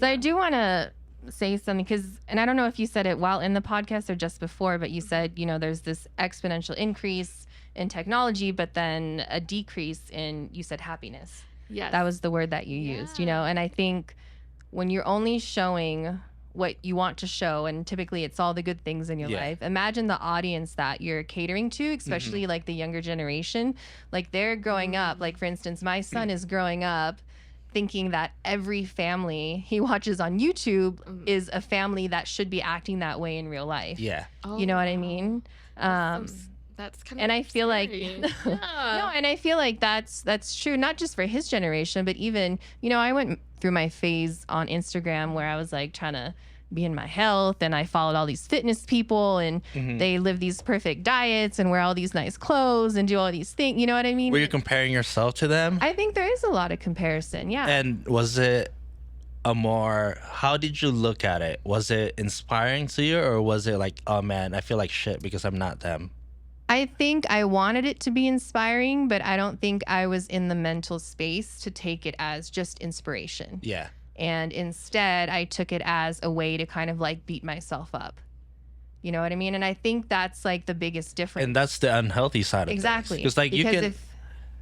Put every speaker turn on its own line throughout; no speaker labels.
So I do want to say something and I don't know if you said it while in the podcast or just before, but you said, there's this exponential increase in technology, but then a decrease in, you said happiness.
Yes.
That was the word that you used, and I think when you're only showing what you want to show, and typically it's all the good things in your life, imagine the audience that you're catering to, especially like the younger generation. Like they're growing up, like for instance, my son is growing up thinking that every family he watches on YouTube is a family that should be acting that way in real life.
Yeah.
You know what I mean?
That's kind of
and I feel
scary.
like no, and I feel like that's true, not just for his generation, but even, I went through my phase on Instagram where I was like trying to be in my health, and I followed all these fitness people, and they live these perfect diets and wear all these nice clothes and do all these things. You know what I mean?
Were you comparing yourself to them?
I think there is a lot of comparison. Yeah.
And was it how did you look at it? Was it inspiring to you, or was it like, oh man, I feel like shit because I'm not them?
I think I wanted it to be inspiring, but I don't think I was in the mental space to take it as just inspiration.
Yeah.
And instead, I took it as a way to kind of like beat myself up. You know what I mean? And I think that's like the biggest difference.
And that's the unhealthy side of
exactly.
things. Like
because
you can,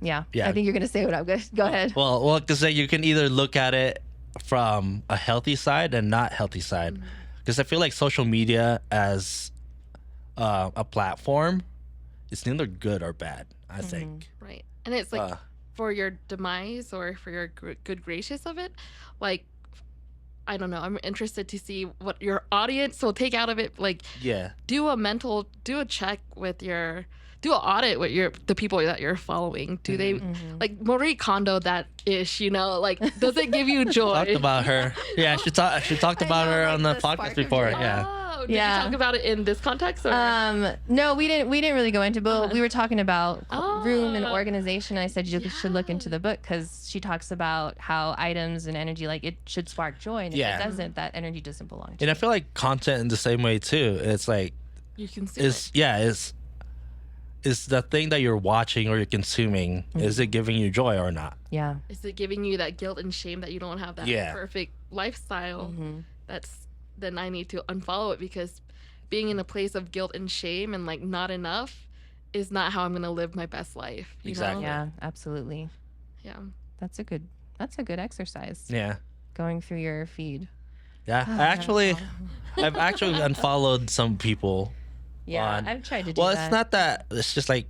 yeah, I think you're going to say what I'm going to go ahead.
Well, because you can either look at it from a healthy side and not healthy side. Because I feel like social media as a platform, it's neither good or bad, I think.
Right. And it's like for your demise or for your good gracious of it, like, I don't know. I'm interested to see what your audience will take out of it. Like, do a check with do an audit with the people that you're following. Do they like Marie Kondo that ish? Like, does it give you joy?
Talked about her. Yeah, she talked about her on the podcast before. Yeah.
Did you talk about it in this context? Or?
No, we didn't really go into it, but we were talking about room and organization. I said you should look into the book because she talks about how items and energy, like it should spark joy. And if it doesn't, that energy doesn't belong to you.
And I feel like content in the same way too. It's like,
you can see
is the thing that you're watching or you're consuming, is it giving you joy or not?
Yeah.
Is it giving you that guilt and shame that you don't have that perfect lifestyle? Then I need to unfollow it, because being in a place of guilt and shame and like not enough is not how I'm going to live my best life. You know?
Yeah, absolutely.
Yeah.
That's a good exercise.
Yeah. Going
through your feed.
Yeah. I've actually unfollowed some people.
Yeah, I've tried to do that.
Well, it's not that. It's just like,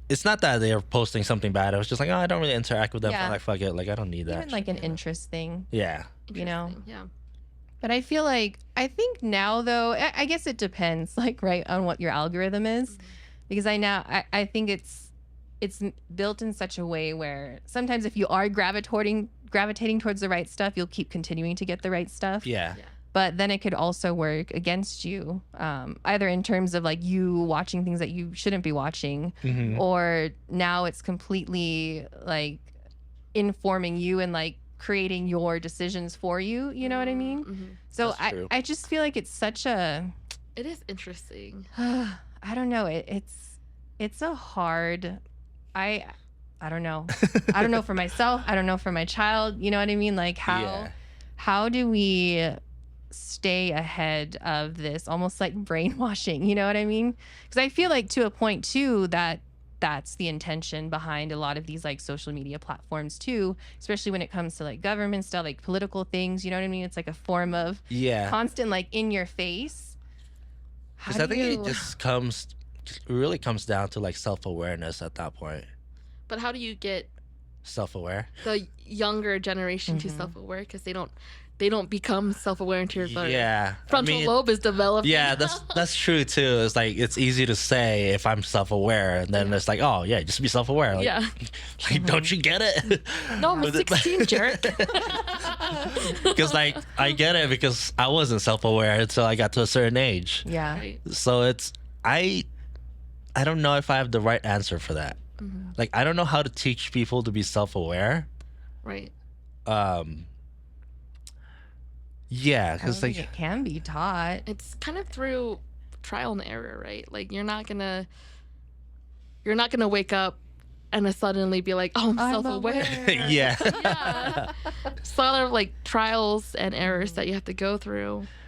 it's not that they're posting something bad. I was just like, I don't really interact with them. I'm like, fuck it. Like, I don't need that.
Even like an interest thing.
Yeah.
Yeah. But I think now though, I guess it depends, like, right, on what your algorithm is. Because I think it's built in such a way where sometimes if you are gravitating towards the right stuff, you'll keep continuing to get the right stuff.
Yeah.
But then it could also work against you, either in terms of like you watching things that you shouldn't be watching, or now it's completely like informing you and like creating your decisions for you. You know what I mean? So I just feel like it's such a...
It is interesting.
I don't know. It's a hard... I don't know. I don't know for myself. I don't know for my child. You know what I mean? Like how do we stay ahead of this almost like brainwashing? You know what I mean? Because I feel like to a point too that's the intention behind a lot of these like social media platforms too, especially when it comes to like government stuff, like political things. You know what I mean? It's like a form of constant like in your face.
Because I think it really comes down to like self-awareness at that point.
But how do you get
self-aware?
The younger generation to self-aware, because they don't become self-aware until their frontal lobe is developed.
Yeah, that's true too. It's like it's easy to say if I'm self-aware, and then it's like, oh yeah, just be self-aware. Like, like don't you get it?
No, I'm 16, jerk.
Because like I get it because I wasn't self-aware until I got to a certain age.
Yeah.
Right.
So it's I don't know if I have the right answer for that. Like I don't know how to teach people to be self-aware.
Right.
Yeah, because like
it can be taught.
It's kind of through trial and error, right? Like you're not gonna wake up and then suddenly be like, oh, I'm self-aware.
Yeah.
Yeah. It's a lot of like trials and errors that you have to go through.